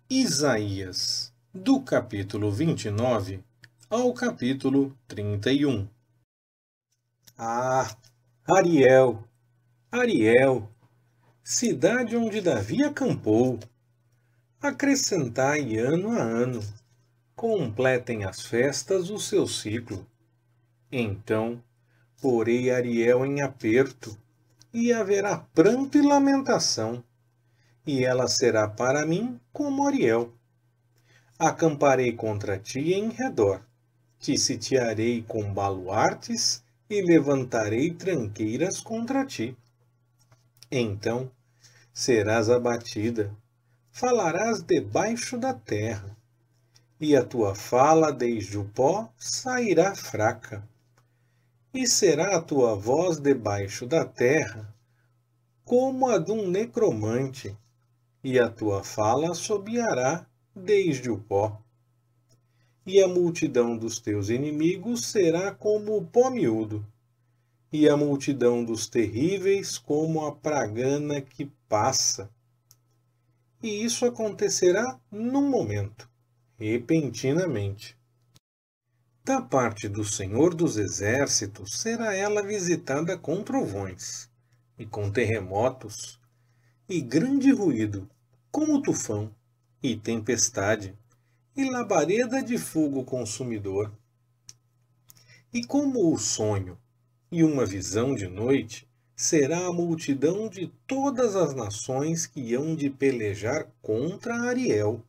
Isaías, do capítulo 29 ao capítulo 31. Ah, Ariel, Ariel, cidade onde Davi acampou, acrescentai ano a ano, completem as festas o seu ciclo. Então, porei Ariel em aperto, e haverá pranto e lamentação, e ela será para mim como Ariel. Acamparei contra ti em redor, te sitiarei com baluartes e levantarei tranqueiras contra ti. Então serás abatida, falarás debaixo da terra, e a tua fala desde o pó sairá fraca. E será a tua voz debaixo da terra como a de um necromante, e a tua fala assobiará desde o pó. E a multidão dos teus inimigos será como o pó miúdo, e a multidão dos terríveis como a pragana que passa. E isso acontecerá num momento, repentinamente. Da parte do Senhor dos Exércitos será ela visitada com trovões, e com terremotos, e grande ruído, como tufão, e tempestade, e labareda de fogo consumidor. E como o sonho e uma visão de noite, será a multidão de todas as nações que hão de pelejar contra Ariel.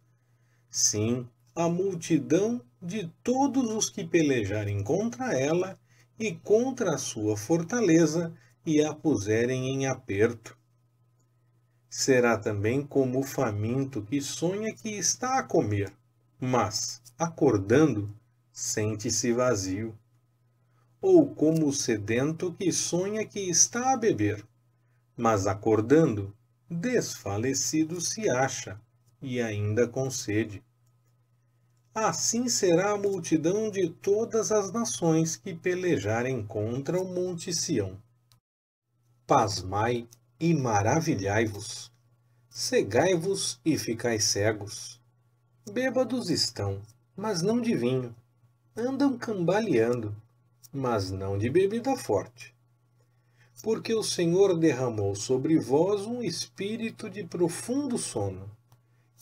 Sim, a multidão de todos os que pelejarem contra ela e contra a sua fortaleza e a puserem em aperto. Será também como o faminto que sonha que está a comer, mas, acordando, sente-se vazio. Ou como o sedento que sonha que está a beber, mas acordando, desfalecido se acha, e ainda com sede. Assim será a multidão de todas as nações que pelejarem contra o monte Sião. Pasmai e maravilhai-vos, cegai-vos e ficai cegos. Bêbados estão, mas não de vinho, andam cambaleando, mas não de bebida forte. Porque o Senhor derramou sobre vós um espírito de profundo sono,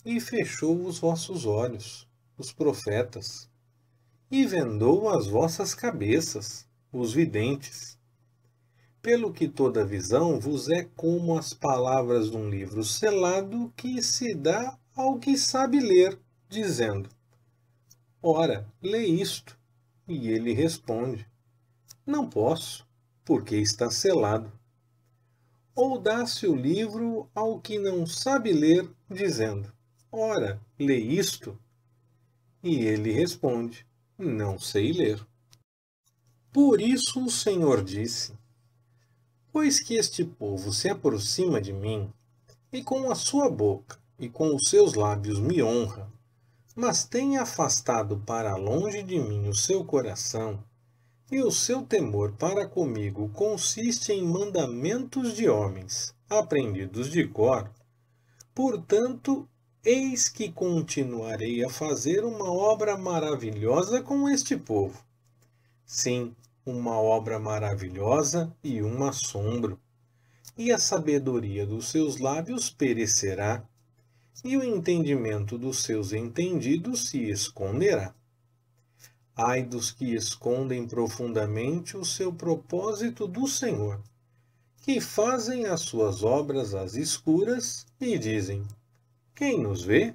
e fechou os vossos olhos, os profetas, e vendou as vossas cabeças, os videntes. Pelo que toda visão vos é como as palavras de um livro selado que se dá ao que sabe ler, dizendo: Ora, lê isto. E ele responde: Não posso, porque está selado. Ou dá-se o livro ao que não sabe ler, dizendo: Ora, lê isto. E ele responde: Não sei ler. Por isso o Senhor disse: Pois que este povo se aproxima de mim, e com a sua boca e com os seus lábios me honra, mas tem afastado para longe de mim o seu coração, e o seu temor para comigo consiste em mandamentos de homens, aprendidos de cor, portanto, eis que continuarei a fazer uma obra maravilhosa com este povo. Sim, uma obra maravilhosa e um assombro. E a sabedoria dos seus lábios perecerá, e o entendimento dos seus entendidos se esconderá. Ai dos que escondem profundamente o seu propósito do Senhor, que fazem as suas obras às escuras e dizem: Quem nos vê?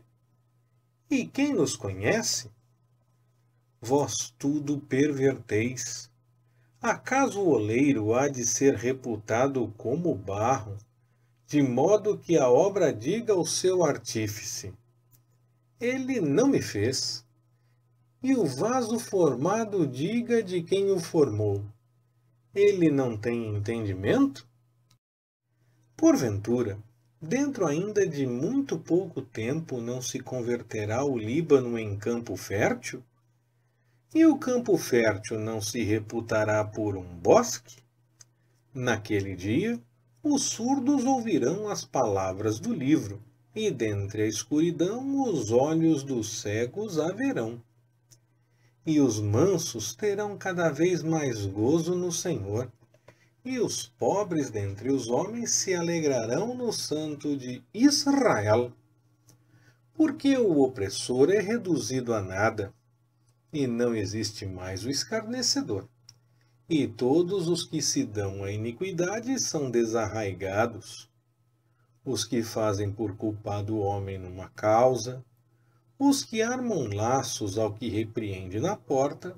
E quem nos conhece? Vós tudo perverteis. Acaso o oleiro há de ser reputado como barro, de modo que a obra diga ao seu artífice: Ele não me fez. E o vaso formado diga de quem o formou: Ele não tem entendimento? Porventura, dentro ainda de muito pouco tempo não se converterá o Líbano em campo fértil? E o campo fértil não se reputará por um bosque? Naquele dia, os surdos ouvirão as palavras do livro, e dentre a escuridão os olhos dos cegos a verão. E os mansos terão cada vez mais gozo no Senhor, e os pobres dentre os homens se alegrarão no Santo de Israel. Porque o opressor é reduzido a nada, e não existe mais o escarnecedor. E todos os que se dão à iniquidade são desarraigados. Os que fazem por culpado o homem numa causa, os que armam laços ao que repreende na porta,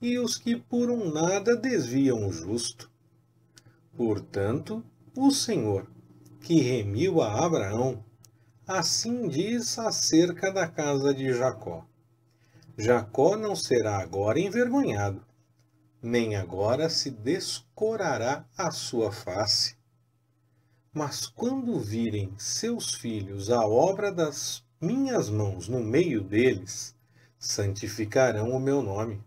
e os que por um nada desviam o justo. Portanto, o Senhor, que remiu a Abraão, assim diz acerca da casa de Jacó: Jacó não será agora envergonhado, nem agora se descorará a sua face. Mas quando virem seus filhos a obra das minhas mãos no meio deles, santificarão o meu nome.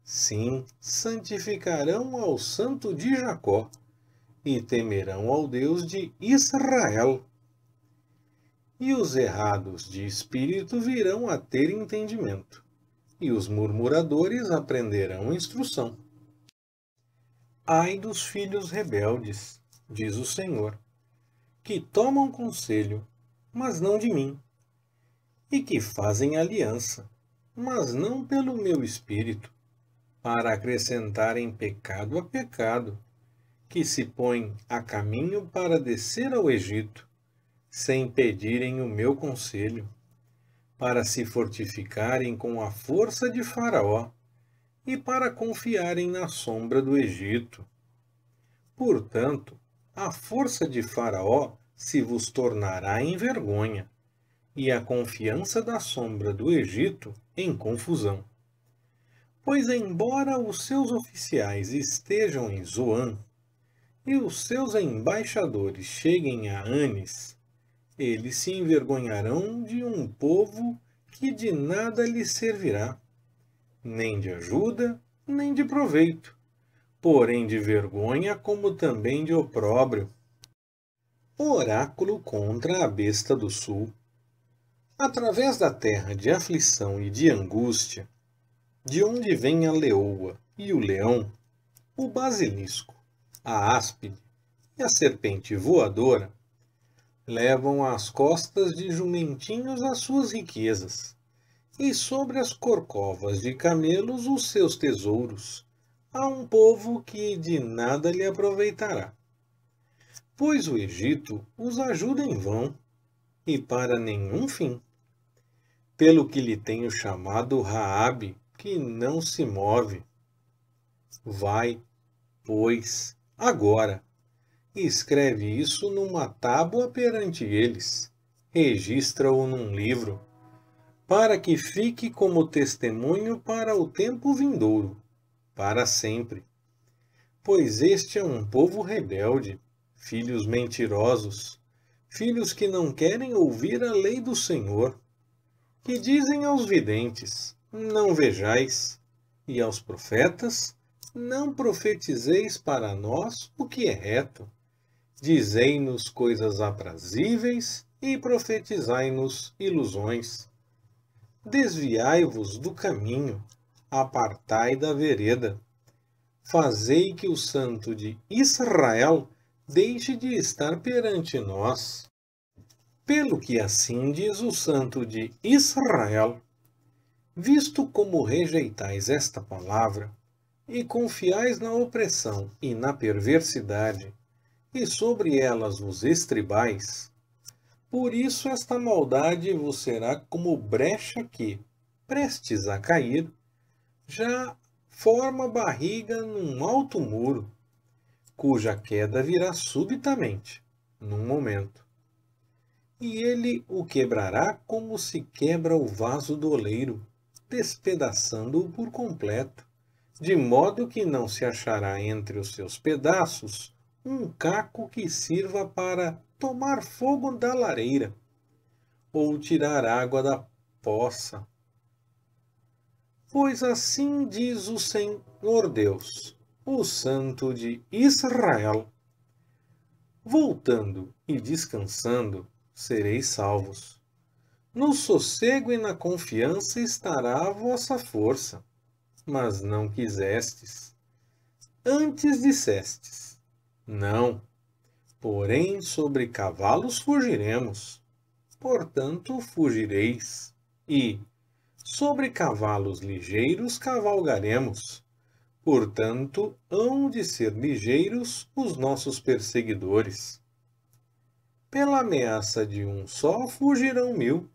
Sim, santificarão ao Santo de Jacó, e temerão ao Deus de Israel. E os errados de espírito virão a ter entendimento, e os murmuradores aprenderão instrução. Ai dos filhos rebeldes, diz o Senhor, que tomam conselho, mas não de mim, e que fazem aliança, mas não pelo meu espírito, para acrescentarem pecado a pecado, que se põem a caminho para descer ao Egito, sem pedirem o meu conselho, para se fortificarem com a força de Faraó e para confiarem na sombra do Egito. Portanto, a força de Faraó se vos tornará em vergonha, e a confiança da sombra do Egito em confusão. Pois embora os seus oficiais estejam em Zoan, e os seus embaixadores cheguem a Anis, eles se envergonharão de um povo que de nada lhes servirá, nem de ajuda, nem de proveito, porém de vergonha como também de opróbrio. Oráculo contra a besta do sul. Através da terra de aflição e de angústia, de onde vem a leoa e o leão, o basilisco, a áspide e a serpente voadora, levam às costas de jumentinhos as suas riquezas, e sobre as corcovas de camelos os seus tesouros, a um povo que de nada lhe aproveitará. Pois o Egito os ajuda em vão, e para nenhum fim. Pelo que lhe tenho chamado Raabe, que não se move. Vai, pois, agora, e escreve isso numa tábua perante eles, registra-o num livro, para que fique como testemunho para o tempo vindouro, para sempre. Pois este é um povo rebelde, filhos mentirosos, filhos que não querem ouvir a lei do Senhor, que dizem aos videntes: não vejais, e aos profetas: não profetizeis para nós o que é reto. Dizei-nos coisas aprazíveis e profetizai-nos ilusões. Desviai-vos do caminho, apartai da vereda. Fazei que o Santo de Israel deixe de estar perante nós. Pelo que assim diz o Santo de Israel: visto como rejeitais esta palavra, e confiais na opressão e na perversidade, e sobre elas vos estribais, por isso esta maldade vos será como brecha que, prestes a cair, já forma barriga num alto muro, cuja queda virá subitamente, num momento. E ele o quebrará como se quebra o vaso do oleiro, despedaçando-o por completo, de modo que não se achará entre os seus pedaços um caco que sirva para tomar fogo da lareira, ou tirar água da poça. Pois assim diz o Senhor Deus, o Santo de Israel: voltando e descansando, sereis salvos. No sossego e na confiança estará a vossa força, mas não quisestes. Antes dissestes: não, porém sobre cavalos fugiremos. Portanto, fugireis, e sobre cavalos ligeiros cavalgaremos. Portanto, hão de ser ligeiros os nossos perseguidores. Pela ameaça de um só fugirão 1000,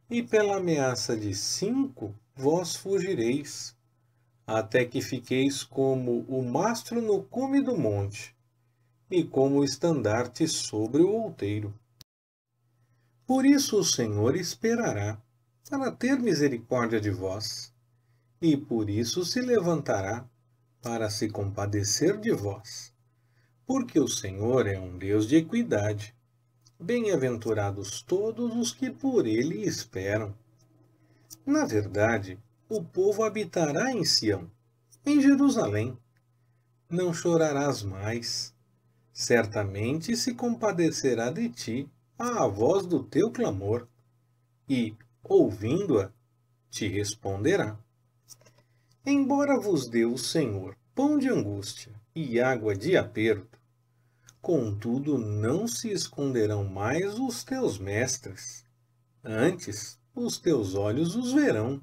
e pela ameaça de 5 vós fugireis, até que fiqueis como o mastro no cume do monte, e como o estandarte sobre o outeiro. Por isso o Senhor esperará, para ter misericórdia de vós, e por isso se levantará, para se compadecer de vós. Porque o Senhor é um Deus de equidade. Bem-aventurados todos os que por ele esperam. Na verdade, o povo habitará em Sião, em Jerusalém. Não chorarás mais. Certamente se compadecerá de ti à voz do teu clamor, e, ouvindo-a, te responderá. Embora vos dê o Senhor pão de angústia e água de aperto, contudo não se esconderão mais os teus mestres. Antes, os teus olhos os verão,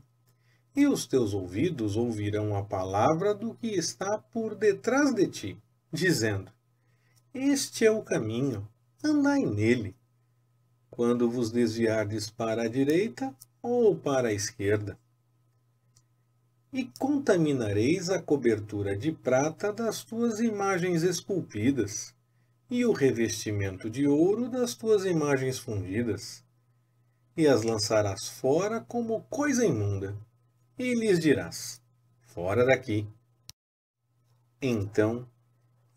e os teus ouvidos ouvirão a palavra do que está por detrás de ti, dizendo: este é o caminho, andai nele. Quando vos desviardes para a direita ou para a esquerda. E contaminareis a cobertura de prata das tuas imagens esculpidas, e o revestimento de ouro das tuas imagens fundidas, e as lançarás fora como coisa imunda, e lhes dirás: fora daqui. Então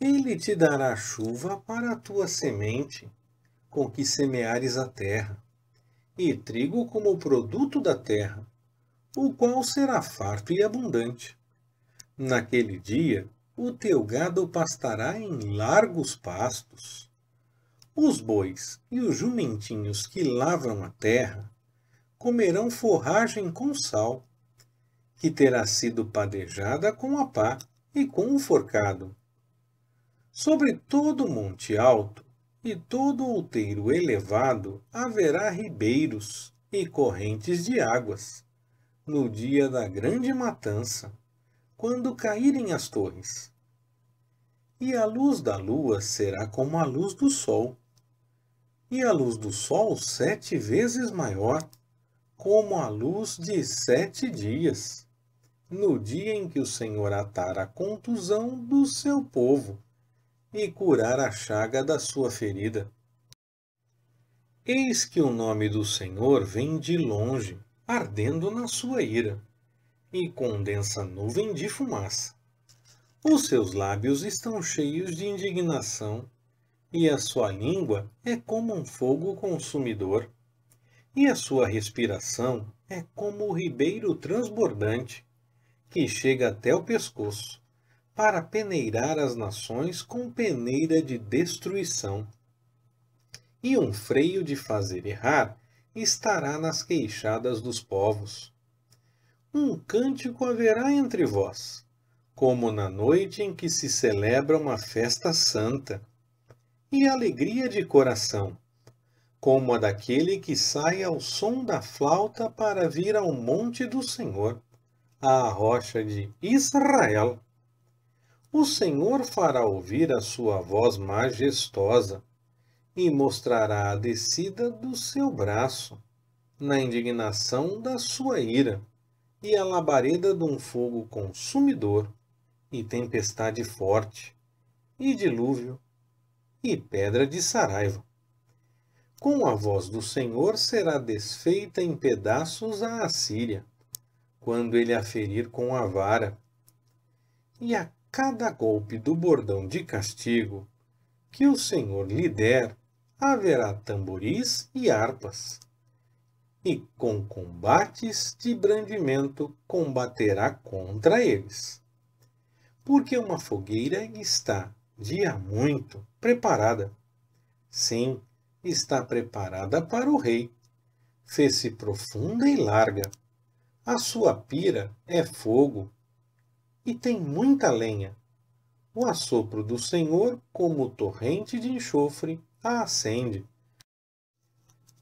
ele te dará chuva para a tua semente, com que semeares a terra, e trigo como o produto da terra, o qual será farto e abundante. Naquele dia, o teu gado pastará em largos pastos. Os bois e os jumentinhos que lavram a terra comerão forragem com sal, que terá sido padejada com a pá e com o forcado. Sobre todo monte alto e todo outeiro elevado haverá ribeiros e correntes de águas, no dia da grande matança, quando caírem as torres. E a luz da lua será como a luz do sol, e a luz do sol 7 vezes maior, como a luz de 7 dias, no dia em que o Senhor atar a contusão do seu povo e curar a chaga da sua ferida. Eis que o nome do Senhor vem de longe, ardendo na sua ira, e com densa nuvem de fumaça. Os seus lábios estão cheios de indignação, e a sua língua é como um fogo consumidor, e a sua respiração é como o ribeiro transbordante, que chega até o pescoço, para peneirar as nações com peneira de destruição. E um freio de fazer errar estará nas queixadas dos povos. Um cântico haverá entre vós, como na noite em que se celebra uma festa santa, e alegria de coração, como a daquele que sai ao som da flauta para vir ao monte do Senhor, à rocha de Israel. O Senhor fará ouvir a sua voz majestosa e mostrará a descida do seu braço, na indignação da sua ira, e a labareda de um fogo consumidor, e tempestade forte, e dilúvio, e pedra de saraiva. Com a voz do Senhor será desfeita em pedaços a Assíria, quando ele a ferir com a vara. E a cada golpe do bordão de castigo que o Senhor lhe der, haverá tamboris e harpas. E com combates de brandimento combaterá contra eles. Porque uma fogueira está, de há muito, preparada. Sim, está preparada para o rei. Fez-se profunda e larga. A sua pira é fogo e tem muita lenha. O assopro do Senhor, como torrente de enxofre, a acende.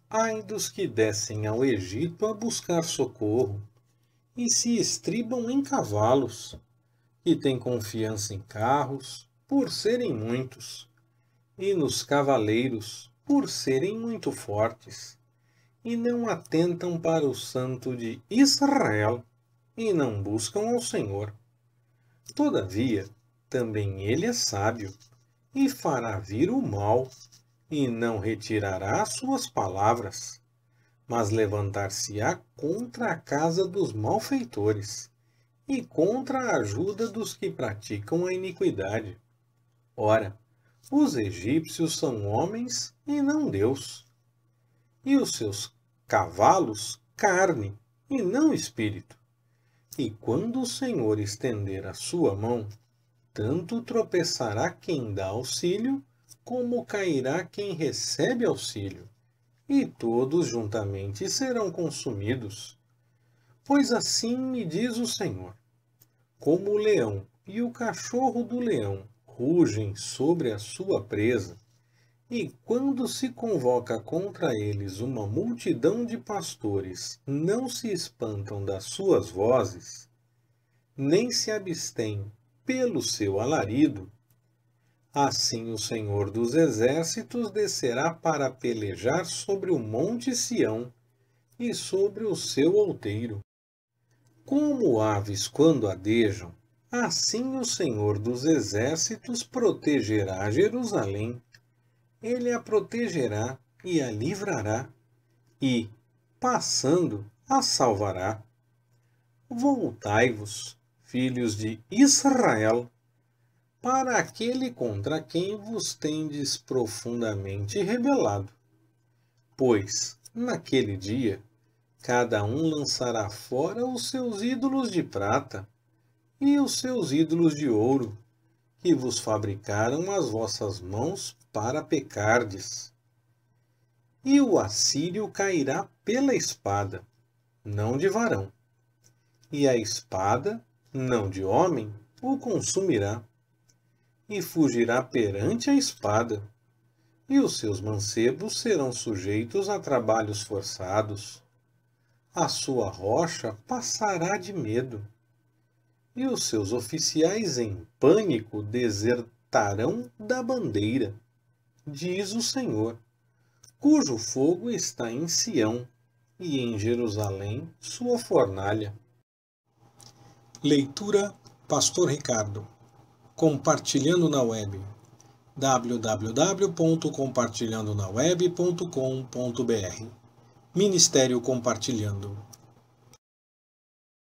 Ai dos que descem ao Egito a buscar socorro e se estribam em cavalos, que têm confiança em carros, por serem muitos, e nos cavaleiros, por serem muito fortes, e não atentam para o Santo de Israel, e não buscam ao Senhor. Todavia, também ele é sábio, e fará vir o mal, e não retirará suas palavras, mas levantar-se-á contra a casa dos malfeitores, e contra a ajuda dos que praticam a iniquidade. Ora, os egípcios são homens e não Deus, e os seus cavalos carne e não espírito. E quando o Senhor estender a sua mão, tanto tropeçará quem dá auxílio, como cairá quem recebe auxílio, e todos juntamente serão consumidos. Pois assim me diz o Senhor: como o leão e o cachorro do leão rugem sobre a sua presa, e quando se convoca contra eles uma multidão de pastores, não se espantam das suas vozes, nem se abstêm pelo seu alarido, assim o Senhor dos Exércitos descerá para pelejar sobre o monte Sião e sobre o seu outeiro. Como aves quando adejam, assim o Senhor dos Exércitos protegerá Jerusalém. Ele a protegerá e a livrará, e, passando, a salvará. Voltai-vos, filhos de Israel, para aquele contra quem vos tendes profundamente rebelado. Pois, naquele dia, cada um lançará fora os seus ídolos de prata e os seus ídolos de ouro, que vos fabricaram as vossas mãos para pecardes. E o assírio cairá pela espada, não de varão, e a espada, não de homem, o consumirá, e fugirá perante a espada, e os seus mancebos serão sujeitos a trabalhos forçados. A sua rocha passará de medo, e os seus oficiais em pânico desertarão da bandeira, diz o Senhor, cujo fogo está em Sião, e em Jerusalém sua fornalha. Leitura Pastor Ricardo. Compartilhando na web. www.compartilhandonaweb.com.br Ministério Compartilhando.